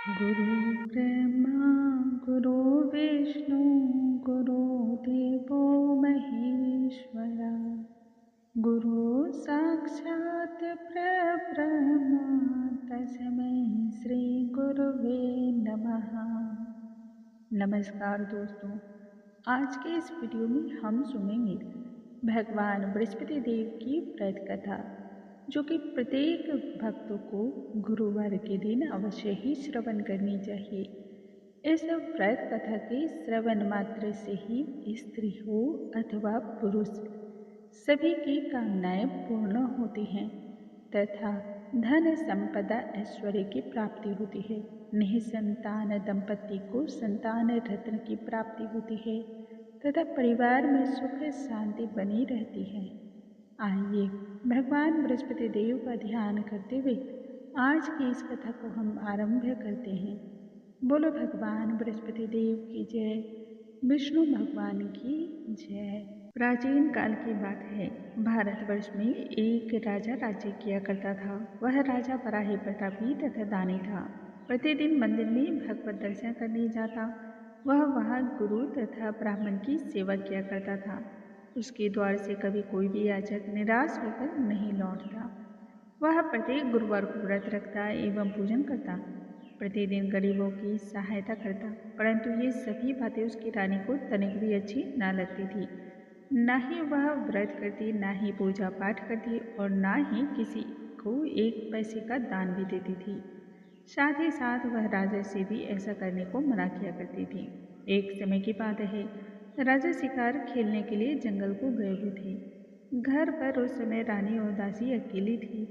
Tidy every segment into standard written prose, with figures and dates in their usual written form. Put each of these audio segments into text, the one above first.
गुरु ब्रह्मा गुरु विष्णु गुरुदेवो महेश्वरा गुरु साक्षात् परब्रह्म तस्मै श्री गुरुवे नमः। नमस्कार दोस्तों, आज के इस वीडियो में हम सुनेंगे भगवान बृहस्पति देव की व्रत कथा, जो कि प्रत्येक भक्त को गुरुवार के दिन अवश्य ही श्रवण करनी चाहिए। इस व्रत कथा के श्रवण मात्र से ही स्त्री हो अथवा पुरुष सभी की कामनाएं पूर्ण होती हैं तथा धन संपदा ऐश्वर्य की प्राप्ति होती है। निसंतान दंपति को संतान रत्न की प्राप्ति होती है तथा परिवार में सुख शांति बनी रहती है। आइए भगवान बृहस्पति देव का ध्यान करते हुए आज की इस कथा को हम आरंभ करते हैं। बोलो भगवान बृहस्पति देव की जय, विष्णु भगवान की जय। प्राचीन काल की बात है, भारतवर्ष में एक राजा राज्य किया करता था। वह राजा बड़ा ही प्रतापी तथा दानी था। प्रतिदिन मंदिर में भगवत दर्शन करने जाता। वह वहाँ गुरु तथा ब्राह्मण की सेवा किया करता था। उसके द्वार से कभी कोई भी याचक निराश होकर नहीं लौटता। वह प्रत्येक गुरुवार को व्रत रखता एवं पूजन करता, प्रतिदिन गरीबों की सहायता करता। परंतु ये सभी बातें उसकी रानी को तनिक भी अच्छी न लगती थी। न ही वह व्रत करती, न ही पूजा पाठ करती और न ही किसी को एक पैसे का दान भी देती थी। साथ ही साथ वह राजा से भी ऐसा करने को मना किया करती थी। एक समय की बात है, राजा शिकार खेलने के लिए जंगल को गए हुए थे। घर पर उस समय रानी और दासी अकेली थी।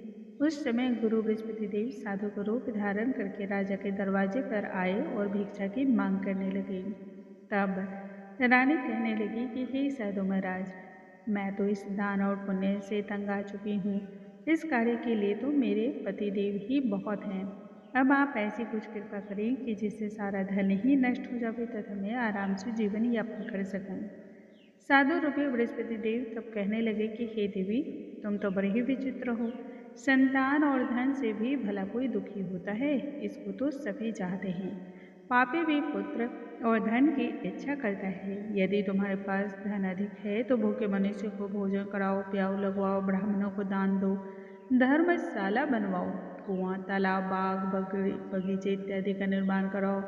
उस समय गुरु बृहस्पति देव साधु का रूप धारण करके राजा के दरवाजे पर आए और भिक्षा की मांग करने लगे। तब रानी कहने लगी कि हे साधु महाराज, मैं तो इस दान और पुण्य से तंग आ चुकी हूँ। इस कार्य के लिए तो मेरे पति देव ही बहुत हैं। अब आप ऐसी कुछ कृपा करें कि जिससे सारा धन ही नष्ट हो जाए तथा मैं आराम से जीवन यापन कर सकूं। साधु रूपी बृहस्पति देव तब कहने लगे कि हे देवी, तुम तो बड़े ही विचित्र हो। संतान और धन से भी भला कोई दुखी होता है? इसको तो सभी चाहते हैं। पापी भी पुत्र और धन की इच्छा करता है। यदि तुम्हारे पास धन अधिक है तो भूखे मनुष्य को भोजन कराओ, प्याऊ लगवाओ, ब्राह्मणों को दान दो, धर्मशाला बनवाओ, कुआं, तालाब, बाग, बगीचे इत्यादि का निर्माण कराओ,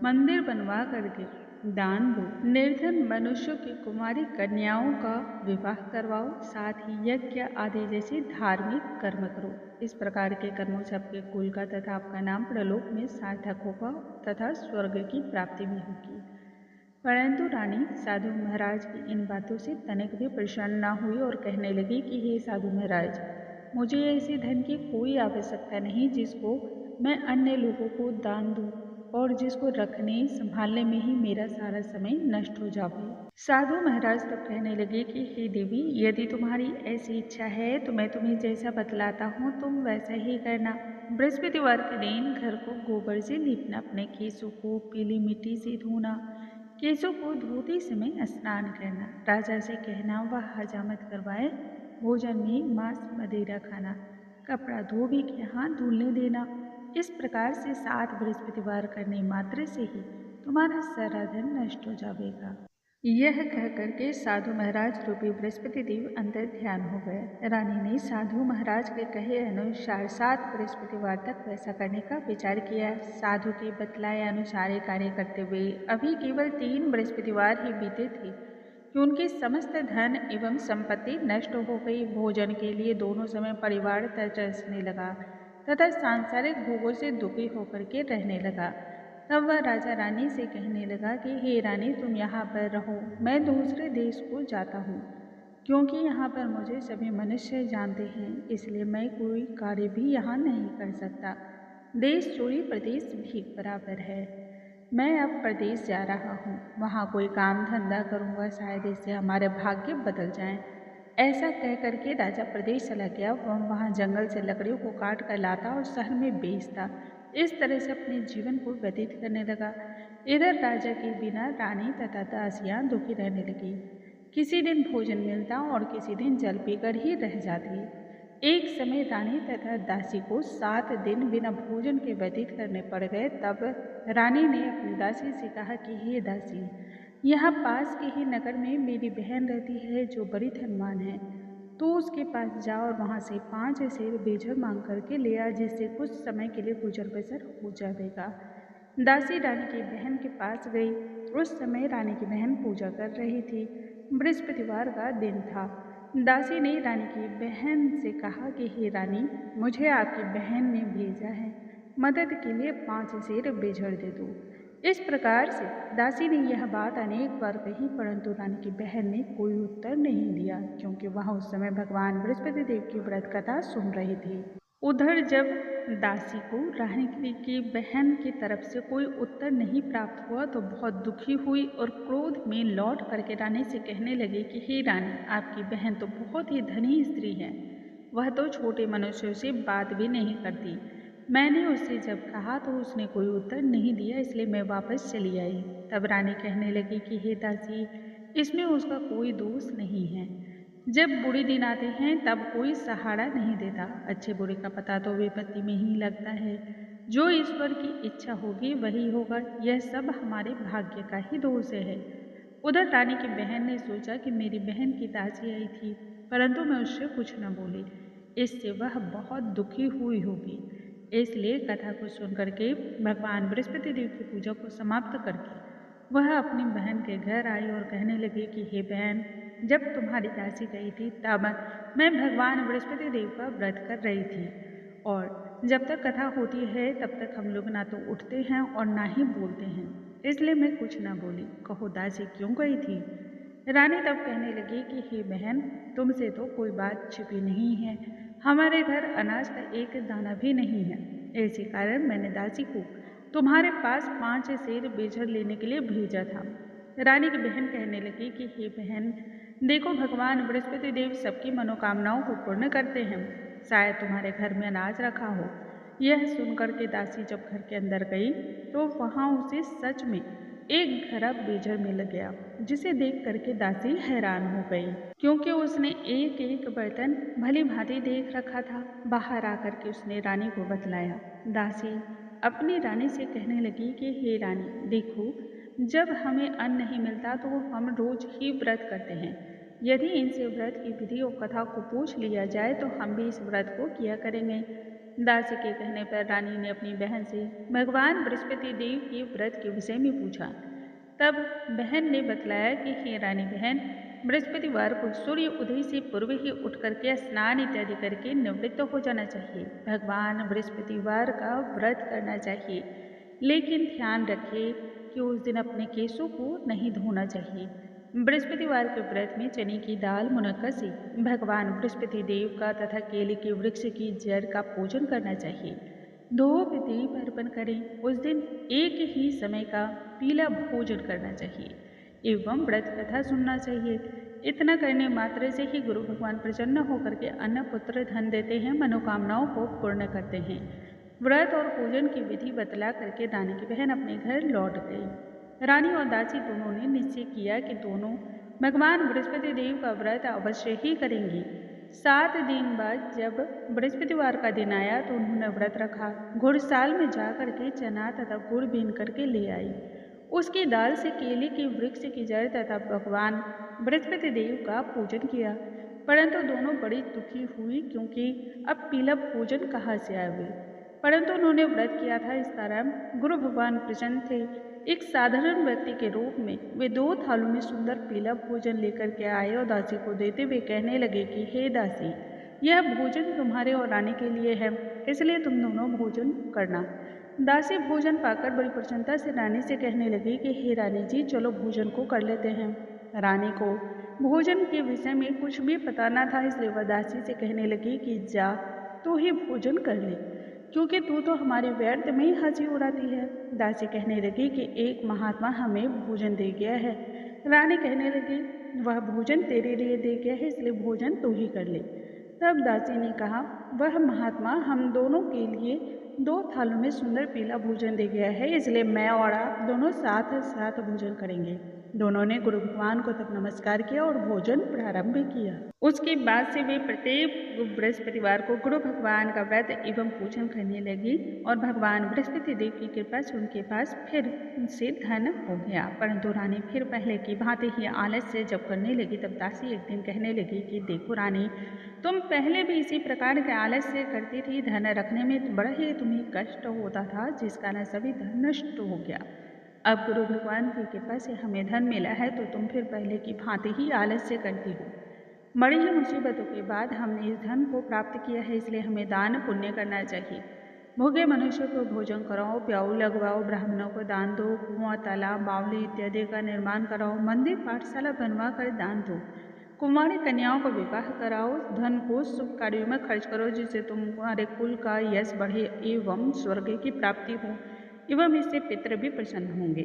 मंदिर बनवा करके दान दो, निर्धन मनुष्यों की कुमारी कन्याओं का विवाह करवाओ, साथ ही यज्ञ आदि जैसे धार्मिक कर्म करो। इस प्रकार के कर्मों से आपके कुल का तथा आपका नाम प्रलोक में सार्थक होगा तथा स्वर्ग की प्राप्ति भी होगी। परंतु रानी साधु महाराज की इन बातों से तनिक भी प्रसन्न न हुई और कहने लगी कि हे साधु महाराज, मुझे ऐसे धन की कोई आवश्यकता नहीं जिसको मैं अन्य लोगों को दान दूं और जिसको रखने संभालने में ही मेरा सारा समय नष्ट हो जाए। साधु महाराज तब कहने लगे कि हे देवी, यदि तुम्हारी ऐसी इच्छा है तो मैं तुम्हें जैसा बतलाता हूँ तुम वैसा ही करना। बृहस्पतिवार के दिन घर को गोबर से लीपना, अपने केसों को पीली मिट्टी से धोना, केसों को धोते समय स्नान करना, राजा से कहना वह हजामत करवाए, भोजन में मांस मदिरा खाना, कपड़ा धोबी के हाथ धुलने देना। इस प्रकार से 7 बृहस्पतिवार करने मात्र से ही तुम्हारा सारा धन नष्ट हो जाएगा। यह कह करके साधु महाराज रूपी बृहस्पति देव अंतर ध्यान हो गए। रानी ने साधु महाराज के कहे अनुसार 7 बृहस्पतिवार तक वैसा करने का विचार किया। साधु के बतलाए अनुसार कार्य करते हुए अभी केवल 3 बृहस्पतिवार ही बीते थे कि उनकी समस्त धन एवं संपत्ति नष्ट हो गई। भोजन के लिए दोनों समय परिवार तरसने लगा तथा सांसारिक भोगों से दुखी होकर के रहने लगा। तब वह राजा रानी से कहने लगा कि हे रानी, तुम यहाँ पर रहो, मैं दूसरे देश को जाता हूँ, क्योंकि यहाँ पर मुझे सभी मनुष्य जानते हैं, इसलिए मैं कोई कार्य भी यहाँ नहीं कर सकता। देश छोड़ी प्रदेश भीख बराबर है। मैं अब प्रदेश जा रहा हूँ, वहाँ कोई काम धंधा करूँगा, शायद इससे हमारे भाग्य बदल जाएं। ऐसा कह करके राजा प्रदेश चला गया। वह वहाँ जंगल से लकड़ियों को काट कर लाता और शहर में बेचता। इस तरह से अपने जीवन को व्यतीत करने लगा। इधर राजा के बिना रानी तथा दासियाँ दुखी रहने लगी। किसी दिन भोजन मिलता और किसी दिन जल पीकर ही रह जाती। एक समय रानी तथा दासी को 7 दिन बिना भोजन के व्यतीत करने पड़ गए। तब रानी ने अपनी दासी से कहा कि हे दासी, यहाँ पास के ही नगर में मेरी बहन रहती है जो बड़ी धनवान है। तो उसके पास जा और वहाँ से 5 सेर बेझर मांग करके ले आ, जिससे कुछ समय के लिए गुजर बसर हो जाएगा। दासी रानी की बहन के पास गई। उस समय रानी की बहन पूजा कर रही थी। बृहस्पतिवार का दिन था। दासी ने रानी की बहन से कहा कि हे रानी, मुझे आपकी बहन ने भेजा है, मदद के लिए 5 सेर बेझर दे दो। इस प्रकार से दासी ने यह बात अनेक बार कही, परंतु रानी की बहन ने कोई उत्तर नहीं दिया, क्योंकि वह उस समय भगवान बृहस्पति देव की व्रत कथा सुन रही थी। उधर जब दासी को रानी की बहन की तरफ से कोई उत्तर नहीं प्राप्त हुआ तो बहुत दुखी हुई और क्रोध में लौट करके रानी से कहने लगी कि हे रानी, आपकी बहन तो बहुत ही धनी स्त्री है, वह तो छोटे मनुष्यों से बात भी नहीं करती। मैंने उससे जब कहा तो उसने कोई उत्तर नहीं दिया, इसलिए मैं वापस चली आई। तब रानी कहने लगी कि हे दासी, इसमें उसका कोई दोष नहीं है। जब बुरे दिन आते हैं तब कोई सहारा नहीं देता। अच्छे बुरे का पता तो विपत्ति में ही लगता है। जो ईश्वर की इच्छा होगी वही होगा। यह सब हमारे भाग्य का ही दोष है। उधर रानी की बहन ने सोचा कि मेरी बहन की दासी आई थी, परंतु मैं उससे कुछ न बोली, इससे वह बहुत दुखी हुई होगी। इसलिए कथा को सुन करके भगवान बृहस्पति देव की पूजा को समाप्त करके वह अपनी बहन के घर आई और कहने लगी कि हे बहन, जब तुम्हारी दासी गई थी तब मैं भगवान बृहस्पति देव का व्रत कर रही थी, और जब तक कथा होती है तब तक हम लोग ना तो उठते हैं और ना ही बोलते हैं, इसलिए मैं कुछ ना बोली। कहो दासी क्यों गई थी? रानी तब कहने लगी कि हे बहन, तुमसे तो कोई बात छिपी नहीं है। हमारे घर अनाज का एक दाना भी नहीं है, इसी कारण मैंने दासी को तुम्हारे पास 5 सेर बेझर लेने के लिए भेजा था। रानी की बहन कहने लगी कि हे बहन, देखो भगवान बृहस्पति देव सबकी मनोकामनाओं को पूर्ण करते हैं, शायद तुम्हारे घर में अनाज रखा हो। यह सुनकर के दासी जब घर के अंदर गई तो वहाँ उसे सच में एक घड़ा बेझर मिल गया, जिसे देख करके दासी हैरान हो गई, क्योंकि उसने एक एक बर्तन भली भांति देख रखा था। बाहर आकर के उसने रानी को बतलाया। दासी अपनी रानी से कहने लगी कि हे रानी, देखो, जब हमें अन्न नहीं मिलता तो हम रोज ही व्रत करते हैं। यदि इनसे व्रत की विधि और कथा को पूछ लिया जाए तो हम भी इस व्रत को किया करेंगे। दासी के कहने पर रानी ने अपनी बहन से भगवान बृहस्पति देव के व्रत के विषय में पूछा। तब बहन ने बतलाया कि हे रानी बहन, बृहस्पतिवार को सूर्य उदय से पूर्व ही उठ करके स्नान इत्यादि करके निवृत्त हो जाना चाहिए। भगवान बृहस्पतिवार का व्रत करना चाहिए, लेकिन ध्यान रखिए कि उस दिन अपने केशों को नहीं धोना चाहिए। बृहस्पतिवार के व्रत में चने की दाल, मुनक्का से भगवान बृहस्पति देव का तथा केले के वृक्ष की जड़ का पूजन करना चाहिए। धूप दीप अर्पण करें। उस दिन एक ही समय का पीला भोजन करना चाहिए एवं व्रत कथा सुनना चाहिए। इतना करने मात्र से ही गुरु भगवान प्रसन्न होकर के अन्न पुत्र धन देते हैं, मनोकामनाओं को पूर्ण करते हैं। व्रत और पूजन की विधि बतला करके रानी की बहन अपने घर लौट गई। रानी और दासी दोनों ने निश्चय किया कि दोनों भगवान बृहस्पति देव का व्रत अवश्य ही करेंगी। 7 दिन बाद जब बृहस्पतिवार का दिन आया तो उन्होंने व्रत रखा। घुड़साल में जाकर के चना तथा गुड़ बीन करके ले आई। उसकी दाल से केले के वृक्ष की जड़ तथा भगवान बृहस्पति देव का पूजन किया, परंतु दोनों बड़ी दुखी हुई, क्योंकि अब पीला भोजन कहाँ से आवे। परंतु उन्होंने व्रत किया था, इस कारण गुरु भगवान प्रसन्न थे। एक साधारण व्यक्ति के रूप में वे 2 थालों में सुंदर पीला भोजन लेकर के आए और दासी को देते हुए कहने लगे कि हे दासी, यह भोजन तुम्हारे और रानी के लिए है, इसलिए तुम दोनों भोजन करना। दासी भोजन पाकर बड़ी प्रसन्नता से रानी से कहने लगी कि हे रानी जी, चलो भोजन को कर लेते हैं। रानी को भोजन के विषय में कुछ भी पता न था, इसलिए वह दासी से कहने लगी कि जा तू ही भोजन कर ले, क्योंकि तू तो हमारे व्यर्थ में ही हंसी उड़ाती है। दासी कहने लगी कि एक महात्मा हमें भोजन दे गया है। रानी कहने लगी, वह भोजन तेरे लिए दे गया है, इसलिए भोजन तू ही कर ले। तब दासी ने कहा, वह महात्मा हम दोनों के लिए 2 थालों में सुंदर पीला भोजन दे गया है, इसलिए मैं और आप दोनों साथ साथ भोजन करेंगे। दोनों ने गुरु भगवान को तब नमस्कार किया और भोजन प्रारंभ किया। उसके बाद से वे प्रत्येक बृहस्पतिवार को गुरु भगवान का व्रत एवं पूजन करने लगी और भगवान बृहस्पति देव की कृपा से उनके पास फिर से धन हो गया। परंतु रानी फिर पहले की भांति ही आलस्य जब करने लगी तब दासी एक दिन कहने लगी कि देखो रानी, तुम पहले भी इसी प्रकार के आलस्य करती थी, धन रखने में बड़ा ही तुम्हें कष्ट होता था, जिस कारण सभी धन नष्ट हो गया। अब गुरु भगवान की कृपा से हमें धन मिला है तो तुम फिर पहले की भांति ही आलस्य करती हो। बड़ी ही मुसीबतों के बाद हमने इस धन को प्राप्त किया है, इसलिए हमें दान पुण्य करना चाहिए। भूखे मनुष्य को भोजन कराओ, प्याऊ लगवाओ, ब्राह्मणों को दान दो, कुआं, तालाब, बावली इत्यादि का निर्माण कराओ, मंदिर पाठशाला बनवा कर दान दो, कुमारी कन्याओं को विवाह कराओ, धन को शुभ कार्यों में खर्च करो, जिससे तुम्हारे कुल का यश बढ़े एवं स्वर्ग की प्राप्ति हो एवं इससे पितृ भी प्रसन्न होंगे।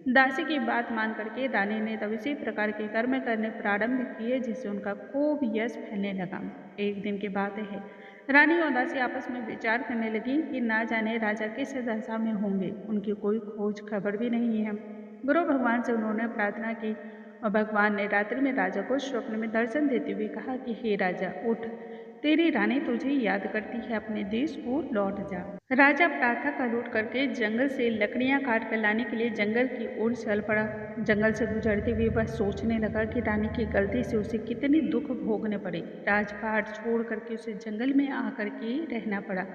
दासी की बात मान करके रानी ने तब इसी प्रकार के कर्म करने प्रारंभ किए, जिससे उनका खूब यश फैलने लगा। एक दिन की बात है, रानी और दासी आपस में विचार करने लगी कि ना जाने राजा किस दशा में होंगे, उनकी कोई खोज खबर भी नहीं है। गुरु भगवान से उन्होंने प्रार्थना की और भगवान ने रात्रि में राजा को स्वप्न में दर्शन देते हुए कहा कि हे राजा, उठ, तेरी रानी तुझे याद करती है, अपने देश को लौट जा। राजा प्रातः काल उठ करके जंगल से लकड़ियां काट कर लाने के लिए जंगल की ओर चल पड़ा। जंगल से गुजरते हुए वह सोचने लगा कि रानी की गलती से उसे कितने दुख भोगने पड़े। राजपाट छोड़ करके उसे जंगल में आकर के रहना पड़ा।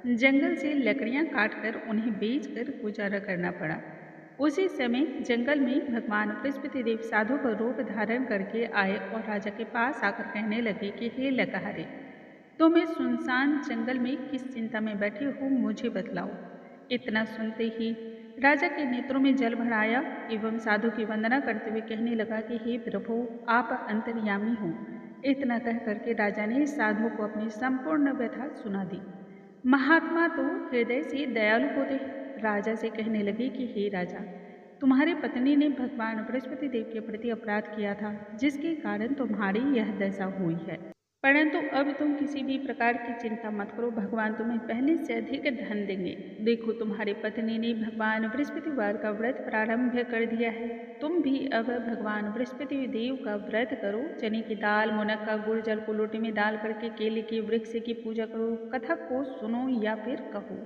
जंगल से लकड़ियां काट कर उन्हें बेच कर गुजारा करना पड़ा। उसी समय जंगल में भगवान बृहस्पति देव साधु का रूप धारण करके आए और राजा के पास आकर कहने लगे कि हे लकहारे, तुम इस सुनसान जंगल में किस चिंता में बैठे हो, मुझे बतलाओ। इतना सुनते ही राजा के नेत्रों में जल भर आया एवं साधु की वंदना करते हुए कहने लगा कि हे प्रभु, आप अंतर्यामी हो। इतना कह करके राजा ने साधु को अपनी संपूर्ण व्यथा सुना दी। महात्मा तो हृदय से दयालु होते हैं। राजा से कहने लगे कि हे राजा, तुम्हारी पत्नी ने भगवान बृहस्पति देव के प्रति अपराध किया था, जिसके कारण तुम्हारी यह दशा हुई है। परंतु अब तुम किसी भी प्रकार की चिंता मत करो, भगवान तुम्हें पहले से अधिक धन देंगे। देखो, तुम्हारी पत्नी ने भगवान बृहस्पतिवार का व्रत प्रारंभ कर दिया है। तुम भी अब भगवान बृहस्पति देव का व्रत करो। चने की दाल, मुनक्का, गुड़ जल को लोटे में डाल करके केले के वृक्ष की पूजा करो। कथा को सुनो या फिर कहो,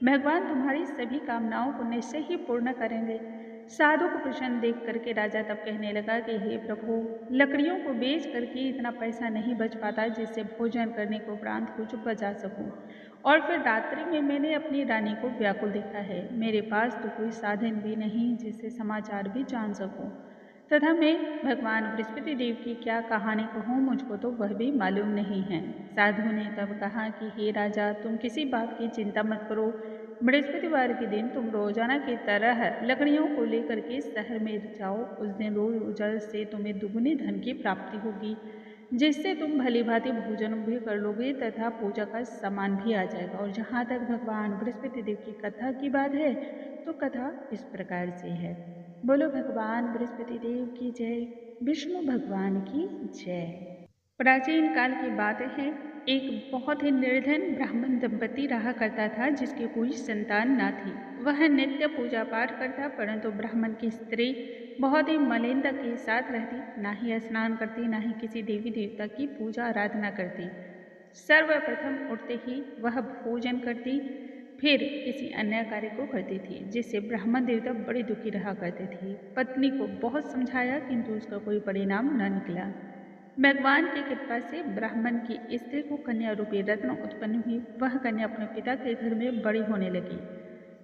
भगवान तुम्हारी सभी कामनाओं को निश्चय ही पूर्ण करेंगे। साधु को प्रसन्न देख करके राजा तब कहने लगा कि हे प्रभु, लकड़ियों को बेच करके इतना पैसा नहीं बच पाता जिससे भोजन करने को उपरांत कुछ बचा सकूं। और फिर रात्रि में मैंने अपनी रानी को व्याकुल देखा है। मेरे पास तो कोई साधन भी नहीं जिससे समाचार भी जान सकूं, तथा मैं भगवान बृहस्पति देव की क्या कहानी कहूँ, मुझको तो वह भी मालूम नहीं है। साधु ने तब कहा कि हे राजा, तुम किसी बात की चिंता मत करो। बृहस्पतिवार के दिन तुम रोजाना की तरह लकड़ियों को लेकर के शहर में जाओ। उस दिन रोज से तुम्हें दुगुने धन की प्राप्ति होगी, जिससे तुम भली भांति भोजन भी कर लोगे तथा पूजा का सामान भी आ जाएगा। और जहाँ तक भगवान बृहस्पति देव की कथा की बात है, तो कथा इस प्रकार से है। बोलो भगवान बृहस्पति देव की जय, विष्णु भगवान की जय। प्राचीन काल की बात है, एक बहुत ही निर्धन ब्राह्मण दंपति रहा करता था, जिसकी कोई संतान न थी। वह नित्य पूजा पाठ करता, परंतु ब्राह्मण की स्त्री बहुत ही मलिनता के साथ रहती, ना ही स्नान करती, ना ही किसी देवी देवता की पूजा आराधना करती। सर्वप्रथम उठते ही वह भोजन करती, फिर किसी अन्य कार्य को करती थी, जिससे ब्राह्मण देवता बड़े दुखी रहा करते थे। पत्नी को बहुत समझाया, किंतु उसका कोई परिणाम न निकला। भगवान की कृपा से ब्राह्मण की स्त्री को कन्या रूपी रत्न उत्पन्न हुई। वह कन्या अपने पिता के घर में बड़ी होने लगी।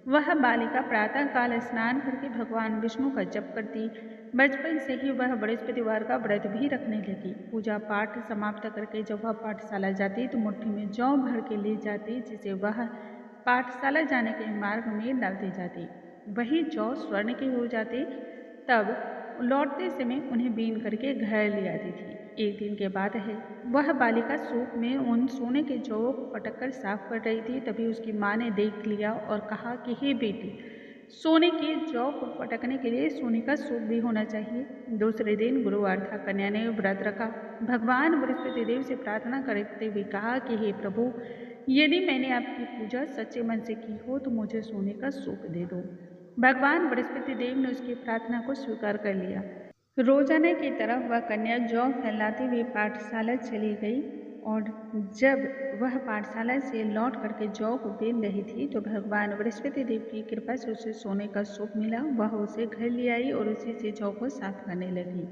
वह बालिका प्रातः काल स्नान करके भगवान विष्णु का जप करती। बचपन से ही वह बृहस्पतिवार का व्रत भी रखने लगी। पूजा पाठ समाप्त करके जब वह पाठशाला जाती तो मुट्ठी में जौ भर के ले जाती, जिसे वह पाठशाला जाने के मार्ग में डालती जाती। वही जौ स्वर्ण के हो जाते, तब लौटते समय उन्हें बीन करके घर ले आती थी। एक दिन के बाद है, वह बालिका सूप में उन सोने के जौ को पटक कर साफ कर रही थी। तभी उसकी माँ ने देख लिया और कहा कि हे बेटी, सोने के जौ को पटकने के लिए सोने का सूप भी होना चाहिए। दूसरे दिन गुरुवार था। कन्या ने व्रत रखा। भगवान बृहस्पति देव से प्रार्थना करते हुए कहा कि हे प्रभु, यदि मैंने आपकी पूजा सच्चे मन से की हो तो मुझे सोने का सूप दे दो। भगवान बृहस्पति देव ने उसकी प्रार्थना को स्वीकार कर लिया। रोजाना की तरह वह कन्या जौ फैलाते हुए पाठशाला चली गई और जब वह पाठशाला से लौट करके जौ को बेल रही थी तो भगवान बृहस्पति देव की कृपा से उसे सोने का सूप मिला। वह उसे घर ले आई और उसी से जौ को साफ करने लगी,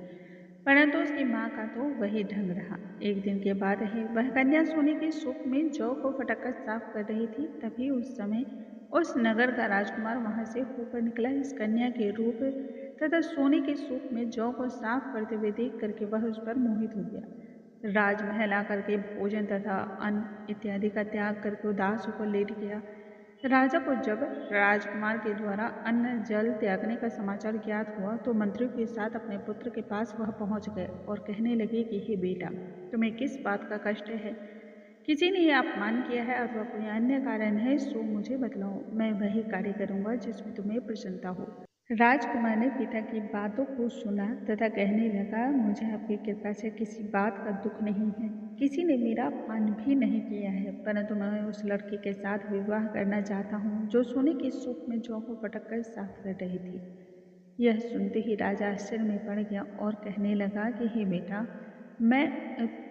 परंतु उसकी माँ का तो वही ढंग रहा। एक दिन के बाद है वह कन्या सोने के सूप में जौ को फटक कर साफ कर रही थी। तभी उस समय उस नगर का राजकुमार वहां से होकर निकला। इस कन्या के रूप तथा सोने के सूप में जौ को साफ करते हुए देख करके वह उस पर मोहित हो गया। राजमहल आकर के भोजन तथा अन्न इत्यादि का त्याग करके उदास होकर लेट गया। राजा को जब राजकुमार के द्वारा अन्न जल त्यागने का समाचार ज्ञात हुआ तो मंत्रियों के साथ अपने पुत्र के पास वह पहुंच गए और कहने लगे कि हे बेटा, तुम्हें किस बात का कष्ट है? किसी ने यह अपमान किया है अथवा कोई अन्य कारण है सो मुझे बतलाओ, मैं वही कार्य करूंगा जिसमें तुम्हें प्रसन्नता हो। राजकुमार ने पिता की बातों को सुना तथा कहने लगा, मुझे आपकी कृपा से किसी बात का दुख नहीं है। किसी ने मेरा अपमान भी नहीं किया है, परंतु मैं उस लड़की के साथ विवाह करना चाहता हूँ जो सोने के सूप में जौ को पटक कर साफ कर रही थी। यह सुनते ही राजा आश्चर्य में पड़ गया और कहने लगा कि हे बेटा, मैं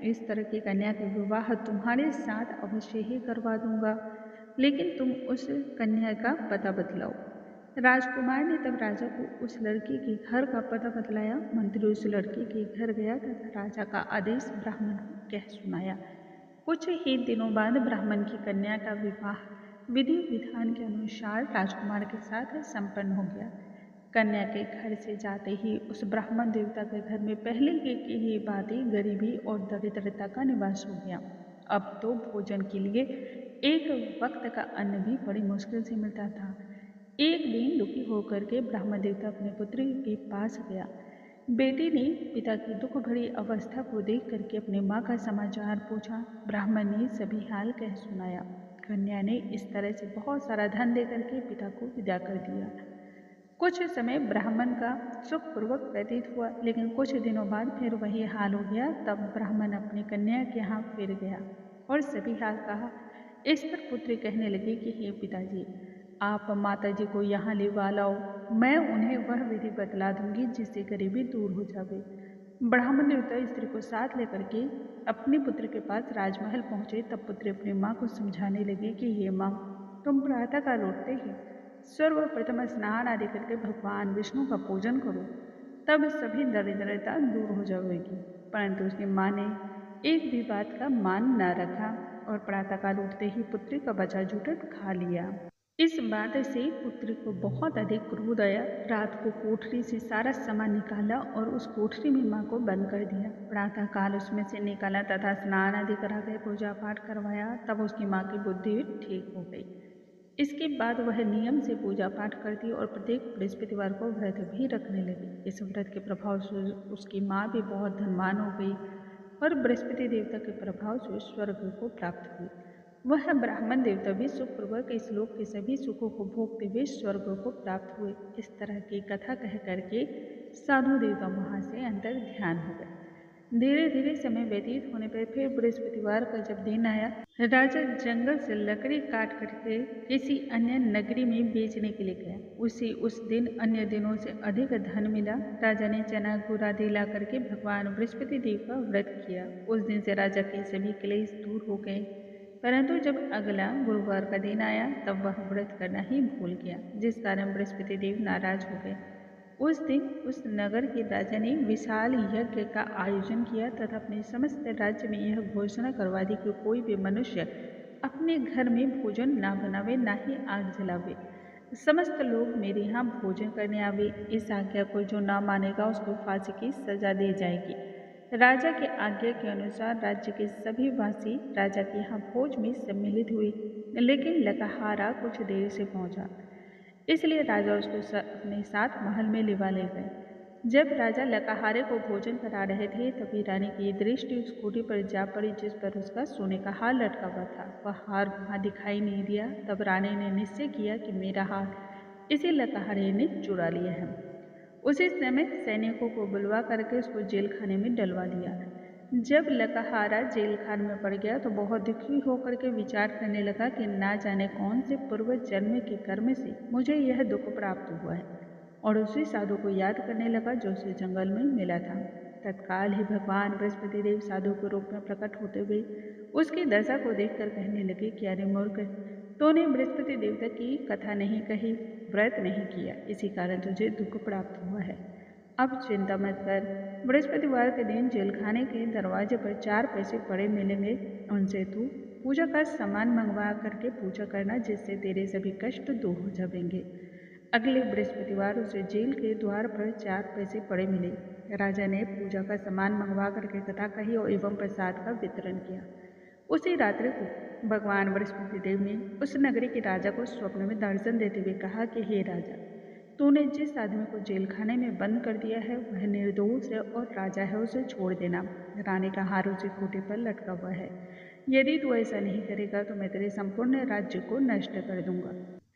इस तरह की कन्या का विवाह तुम्हारे साथ अवश्य ही करवा दूंगा, लेकिन तुम उस कन्या का पता बतलाओ। राजकुमार ने तब राजा को उस लड़की के घर का पता बतलाया। मंत्री उस लड़की के घर गया तथा राजा का आदेश ब्राह्मण को कह सुनाया। कुछ ही दिनों बाद ब्राह्मण की कन्या का विवाह विधि विधान के अनुसार राजकुमार के साथ संपन्न हो गया। कन्या के घर से जाते ही उस ब्राह्मण देवता के घर में पहले की ही बातें गरीबी और दरिद्रता का निवास हो गया। अब तो भोजन के लिए एक वक्त का अन्न भी बड़ी मुश्किल से मिलता था। एक दिन दुखी होकर के ब्राह्मण देवता अपने पुत्री के पास गया। बेटी ने पिता की दुख भरी अवस्था को देख करके अपनी माँ का समाचार पूछा। ब्राह्मण ने सभी हाल कह सुनाया। कन्या ने इस तरह से बहुत सारा धन दे करके पिता को विदा कर दिया। कुछ समय ब्राह्मण का सुखपूर्वक व्यतीत हुआ, लेकिन कुछ दिनों बाद फिर वही हाल हो गया। तब ब्राह्मण अपनी कन्या के यहाँ फिर गया और सभी हाल कहा। इस पर पुत्री कहने लगी कि हे पिताजी, आप माता जी को यहाँ लेवा लाओ, मैं उन्हें वह विधि बतला दूंगी जिससे गरीबी दूर हो जावे। ब्राह्मण देवता स्त्री को साथ लेकर के अपने पुत्र के पास राजमहल पहुंचे। तब पुत्री अपनी माँ को समझाने लगी कि हे माँ, तुम प्रातः काल उठते ही सर्वप्रथम स्नान आदि करके भगवान विष्णु का पूजन करो, तब सभी दरिद्रता दूर हो जाएगी। परंतु उसकी माँ ने एक भी बात का मान न रखा और प्रातःकाल उठते ही पुत्री का बचा जूठन खा लिया। इस बात से पुत्री को बहुत अधिक क्रोध आया। रात को कोठरी से सारा सामान निकाला और उस कोठरी में माँ को बंद कर दिया। प्रातःकाल उसमें से निकाला तथा स्नान आदि करा के पूजा पाठ करवाया। तब उसकी माँ की बुद्धि ठीक हो गई। इसके बाद वह नियम से पूजा पाठ करती और प्रत्येक बृहस्पतिवार को व्रत भी रखने लगी। इस व्रत के प्रभाव से उसकी माँ भी बहुत धनवान हो गई और बृहस्पति देवता के प्रभाव से स्वर्ग को प्राप्त हुई। वह ब्राह्मण देवता भी सुखपूर्वक इस लोक के सभी सुखों को भोगते हुए स्वर्ग को प्राप्त हुए। इस तरह की कथा कह करके साधु देवता वहां से अंतर ध्यान हो गए। धीरे धीरे समय व्यतीत होने पर फिर बृहस्पतिवार का जब दिन आया, राजा जंगल से लकड़ी काट करके किसी अन्य नगरी में बेचने के लिए गया। उस दिन अन्य दिनों से अधिक धन मिला। राजा ने चना गुड़ आदि ला करके भगवान बृहस्पति देव का व्रत किया। उस दिन से राजा के सभी क्लेश दूर हो गए। परंतु जब अगला गुरुवार का दिन आया तब वह व्रत करना ही भूल गया, जिस कारण बृहस्पति देव नाराज हो गए। उस दिन उस नगर के राजा ने विशाल यज्ञ का आयोजन किया तथा अपने समस्त राज्य में यह घोषणा करवा दी कि कोई भी मनुष्य अपने घर में भोजन ना बनावे, ना ही आग जलावे। समस्त लोग मेरे यहाँ भोजन करने आवे। इस आज्ञा को जो ना मानेगा उसको फांसी की सजा दी जाएगी। राजा के आज्ञा के अनुसार राज्य के सभी वासी राजा के यहाँ भोज में सम्मिलित हुए, लेकिन लकहारा कुछ देर से पहुंचा, इसलिए राजा उसको अपने साथ महल में लिवा ले गए। जब राजा लकहारे को भोजन करा रहे थे तभी रानी की दृष्टि उस कोठी पर जा पड़ी जिस पर उसका सोने का हार लटका हुआ था। वह हार वहां दिखाई नहीं दिया। तब रानी ने निश्चय किया कि मेरा हार इसी लकहारे ने चुरा लिया है। उसी समय सैनिकों को बुलवा करके उसको जेल खाने में डलवा दिया। जब लकहारा जेल खान में पड़ गया तो बहुत दुखी होकर के विचार करने लगा कि ना जाने कौन से पूर्व जन्म के कर्म से मुझे यह दुख प्राप्त हुआ है, और उसी साधु को याद करने लगा जो उसे जंगल में मिला था। तत्काल ही भगवान बृहस्पति देव साधु के रूप में प्रकट होते हुए उसकी दशा को देखकर कहने लगे कि अरे मूर्ख, तूने बृहस्पति देवता की कथा नहीं कही, व्रत नहीं किया, इसी कारण तुझे दुख प्राप्त हुआ है। अब चिंता मत कर, बृहस्पतिवार के दिन जेलखाने के दरवाजे पर 4 पैसे पड़े मिलेंगे, उनसे तू पूजा का सामान मंगवा करके पूजा करना, जिससे तेरे सभी कष्ट दूर हो जाएंगे। अगले बृहस्पतिवार उसे जेल के द्वार पर 4 पैसे पड़े मिले। राजा ने पूजा का सामान मंगवा करके कथा कही और एवं प्रसाद का वितरण किया। उसी रात्रि को भगवान बृहस्पति देव ने उस नगरी के राजा को स्वप्न में दर्शन देते हुए कहा कि हे राजा, तूने जिस आदमी को जेल खाने में बंद कर दिया है वह निर्दोष है और राजा है, उसे छोड़ देना। रानी का हार उसी खूंटे पर लटका हुआ है। यदि तू ऐसा नहीं करेगा तो मैं तेरे संपूर्ण राज्य को नष्ट कर दूंगा।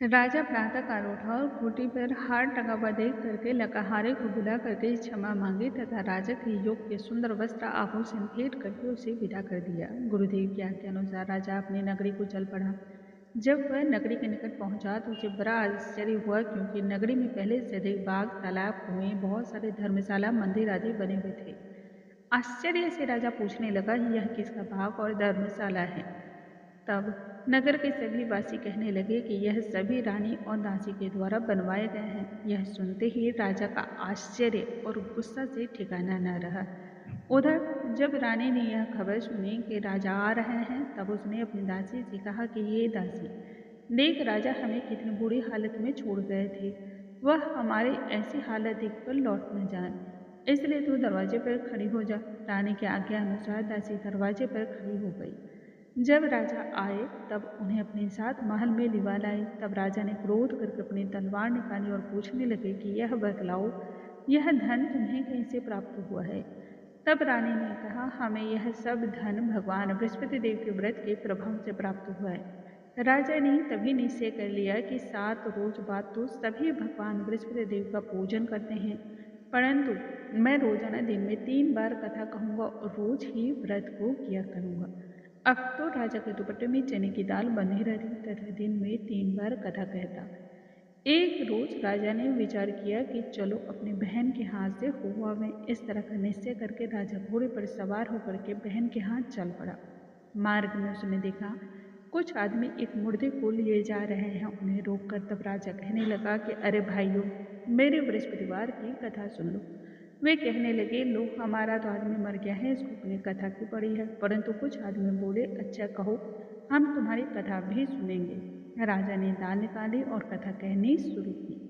राजा प्रातःकाल उठा और खूंटी पर हार टंगा हुआ देख करके लकहारे को बुला करके क्षमा मांगी तथा राजा के योग के सुंदर वस्त्र आभूषण भेंट करके उसे विदा कर दिया। गुरुदेव की आज्ञा के अनुसार राजा अपनी नगरी को चल पड़ा। जब वह नगरी के निकट पहुंचा तो उसे बड़ा आश्चर्य हुआ, क्योंकि नगरी में पहले से अधिक बाग, तालाब, कुएं, बहुत सारे धर्मशाला, मंदिर आदि बने हुए थे। आश्चर्य से राजा पूछने लगा, यह किसका बाग और धर्मशाला है? तब नगर के सभी वासी कहने लगे कि यह सभी रानी और दासी के द्वारा बनवाए गए हैं। यह सुनते ही राजा का आश्चर्य और गुस्सा से ठिकाना न रहा। उधर जब रानी ने यह खबर सुनी कि राजा आ रहे हैं, तब उसने अपनी दासी से कहा कि ये दासी, देख राजा हमें कितनी बुरी हालत में छोड़ गए थे, वह हमारी ऐसी हालत देखकर लौट न जाए, इसलिए तू दरवाजे पर खड़ी हो जा। रानी की आज्ञा अनुसार दासी दरवाजे पर खड़ी हो गई। जब राजा आए तब उन्हें अपने साथ महल में लिवा लाई। तब राजा ने क्रोध करके अपनी तलवार निकाली और पूछने लगे कि यह बतलाओ, यह धन तुम्हें कहीं से प्राप्त हुआ है? तब रानी ने कहा, हमें यह सब धन भगवान बृहस्पति देव के व्रत के प्रभाव से प्राप्त हुआ है। राजा ने तभी निश्चय कर लिया कि 7 रोज बाद तो सभी भगवान बृहस्पति देव का पूजन करते हैं, परंतु मैं रोजाना दिन में 3 बार कथा कहूँगा और रोज ही व्रत को किया करूँगा। अब तो राजा के दुपट्टे में चने की दाल बंधी रहती तथा दिन में 3 बार कथा कहता। एक रोज राजा ने विचार किया कि चलो अपनी बहन के हाथ से हुआ में। इस तरह का निश्चय करके राजा घोड़े पर सवार होकर के बहन के हाथ चल पड़ा। मार्ग में उसने देखा कुछ आदमी एक मुर्दे को लिए जा रहे हैं। उन्हें रोककर तब राजा कहने लगा कि अरे भाइयों, मेरे बृहस्पतिवार की कथा सुन लो। वे कहने लगे, लो हमारा तो आदमी मर गया है, इसको अपनी कथा की पड़ी है। परंतु कुछ आदमी बोले, अच्छा कहो, हम तुम्हारी कथा भी सुनेंगे। राजा ने दाल निकाली और कथा कहनी शुरू की।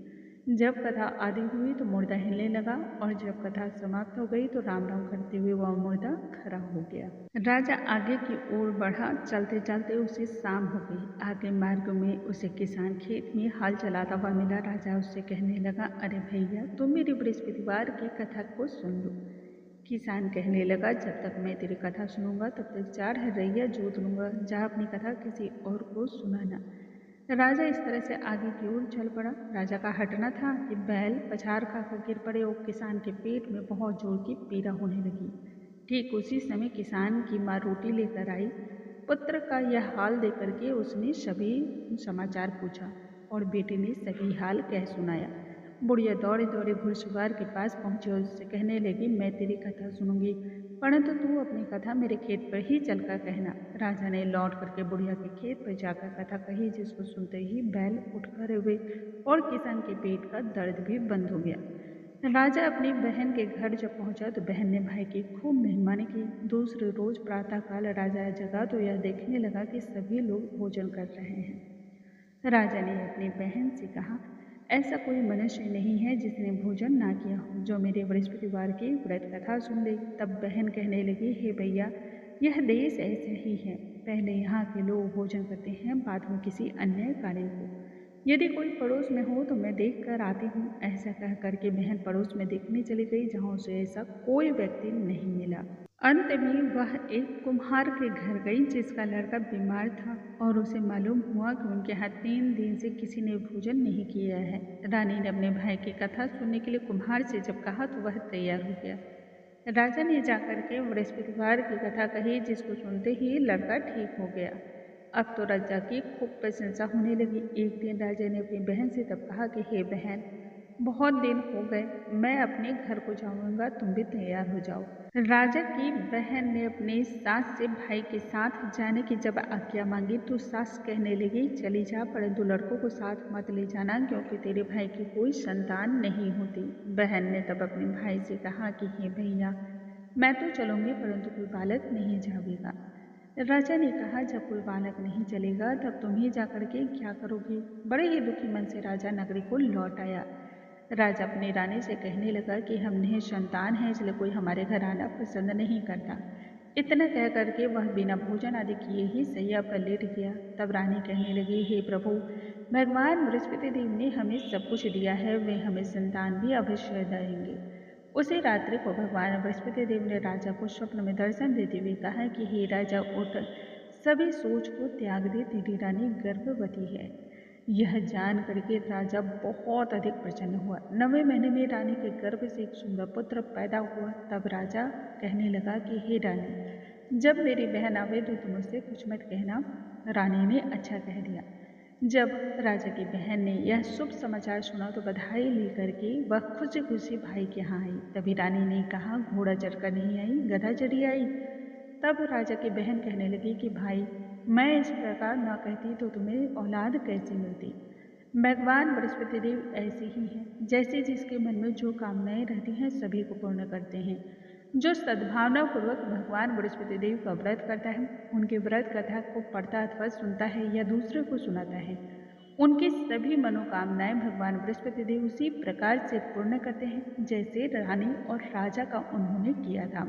जब कथा आदि हुई तो मुर्दा हिलने लगा और जब कथा समाप्त हो गई तो राम राम करते हुए वह मुर्दा खड़ा हो गया। राजा आगे की ओर बढ़ा। चलते चलते उसे शाम हो गई। आगे मार्ग में उसे किसान खेत में हल चलाता हुआ मिला। राजा उससे कहने लगा, अरे भैया, तुम मेरी बृहस्पतिवार की कथा को सुन लो। किसान कहने लगा, जब तक मैं तेरी कथा सुनूंगा तब तक 4 हरैया जोत लूंगा, जा अपनी कथा किसी और को सुनाना। राजा इस तरह से आगे की ओर चल पड़ा। राजा का हटना था कि बैल पछाड़ खाकर गिर पड़े और किसान के पेट में बहुत जोर की पीड़ा होने लगी। ठीक उसी समय किसान की माँ रोटी लेकर आई। पुत्र का यह हाल देख करके उसने सभी समाचार पूछा और बेटे ने सही हाल कह सुनाया। बुढ़िया दौड़े दौड़े घुड़सवार के पास पहुंची और उससे कहने लगी, मैं तेरी कथा सुनूंगी, परंतु तू अपनी कथा मेरे खेत पर ही चलकर कहना। राजा ने लौट करके बुढ़िया के खेत पर जाकर कथा कही, जिसको सुनते ही बैल उठ खड़े हुए और किसान के पेट का दर्द भी बंद हो गया। राजा अपनी बहन के घर जब पहुंचा तो बहन ने भाई की खूब मेहमानी की। दूसरे रोज प्रातःकाल राजा जगा तो यह देखने लगा कि सभी लोग भोजन कर रहे हैं। राजा ने अपनी बहन से कहा, ऐसा कोई मनुष्य नहीं है जिसने भोजन ना किया हो, जो मेरे बृहस्पतिवार की व्रत कथा सुन ले। तब बहन कहने लगी, हे भैया, यह देश ऐसा ही है, पहले यहाँ के लोग भोजन करते हैं, बाद में किसी अन्य कार्य को। यदि कोई पड़ोस में हो तो मैं देख कर आती हूँ। ऐसा कह करके बहन पड़ोस में देखने चली गई, जहाँ उसे ऐसा कोई व्यक्ति नहीं मिला। अंत में वह एक कुम्हार के घर गई जिसका लड़का बीमार था और उसे मालूम हुआ कि उनके यहाँ 3 दिन से किसी ने भोजन नहीं किया है। रानी ने अपने भाई की कथा सुनने के लिए कुम्हार से जब कहा तो वह तैयार हो गया। राजा ने जाकर के बृहस्पतिवार की कथा कही, जिसको सुनते ही लड़का ठीक हो गया। अब तो राजा की खूब प्रशंसा होने लगी। एक दिन राजा ने अपनी बहन से तब कहा कि हे बहन, बहुत दिन हो गए, मैं अपने घर को जाऊंगा, तुम भी तैयार हो जाओ। राजा की बहन ने अपनी सास से भाई के साथ जाने की जब आज्ञा मांगी तो सास कहने लगी, चली जा, परंतु लड़कों को साथ मत ले जाना, क्योंकि तेरे भाई की कोई संतान नहीं होती। बहन ने तब अपने भाई से कहा कि हे भैया, मैं तो चलूंगी, परंतु कोई बालक नहीं जाएगा। राजा ने कहा, जब कोई बालक नहीं चलेगा तब तुम ही जाकर के क्या करोगे। बड़े ही दुखी मन से राजा नगरी को लौट आया। राजा अपनी रानी से कहने लगा कि हम निसंतान हैं, इसलिए कोई हमारे घर आना पसंद नहीं करता। इतना कह करके वह बिना भोजन आदि किए ही सैया पर लेट गया। तब रानी कहने लगी, हे प्रभु, भगवान बृहस्पति देव ने हमें सब कुछ दिया है, वे हमें संतान भी अवश्य देंगे। उसी रात्रि को भगवान बृहस्पति देव ने राजा को स्वप्न में दर्शन देते हुए कहा कि हे राजा, उठ, सभी सोच को त्याग दे, तेरी रानी गर्भवती है। यह जान करके राजा बहुत अधिक प्रसन्न हुआ। 9वें महीने में रानी के गर्भ से एक सुंदर पुत्र पैदा हुआ। तब राजा कहने लगा कि हे रानी, जब मेरी बहन आवे तो तुम उससे कुछ मत कहना। रानी ने अच्छा कह दिया। जब राजा की बहन ने यह शुभ समाचार सुना तो बधाई लेकर के वह खुशी खुशी भाई के यहाँ आई। तभी रानी ने कहा, घोड़ा चढ़कर नहीं आई, गधा चढ़ी आई। तब राजा की बहन कहने लगी कि भाई, मैं इस प्रकार न कहती तो तुम्हें औलाद कैसे मिलती। भगवान बृहस्पति देव ऐसे ही हैं, जैसे जिसके मन में जो कामनाएं रहती हैं सभी को पूर्ण करते हैं। जो सद्भावना पूर्वक भगवान बृहस्पति देव का व्रत करता है, उनके व्रत कथा को पढ़ता अथवा सुनता है या दूसरे को सुनाता है, उनकी सभी मनोकामनाएं भगवान बृहस्पति देव उसी प्रकार से पूर्ण करते हैं जैसे रानी और राजा का उन्होंने किया था।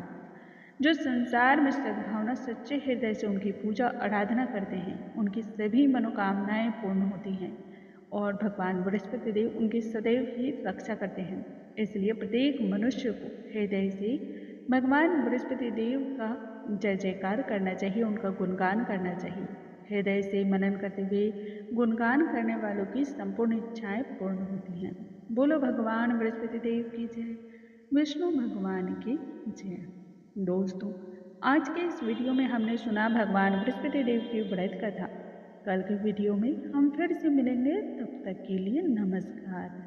जो संसार में सद्भावना सच्चे हृदय से उनकी पूजा आराधना करते हैं, उनकी सभी मनोकामनाएं पूर्ण होती हैं और भगवान बृहस्पति देव उनकी सदैव ही रक्षा करते हैं। इसलिए प्रत्येक मनुष्य को हृदय से भगवान बृहस्पति देव का जय जयकार करना चाहिए, उनका गुणगान करना चाहिए। हृदय से मनन करते हुए गुणगान करने वालों की संपूर्ण इच्छाएं पूर्ण होती हैं। बोलो भगवान बृहस्पति देव की जय, विष्णु भगवान की जय। दोस्तों, आज के इस वीडियो में हमने सुना भगवान बृहस्पति देव की व्रत कथा। कल के वीडियो में हम फिर से मिलेंगे, तब तक के लिए नमस्कार।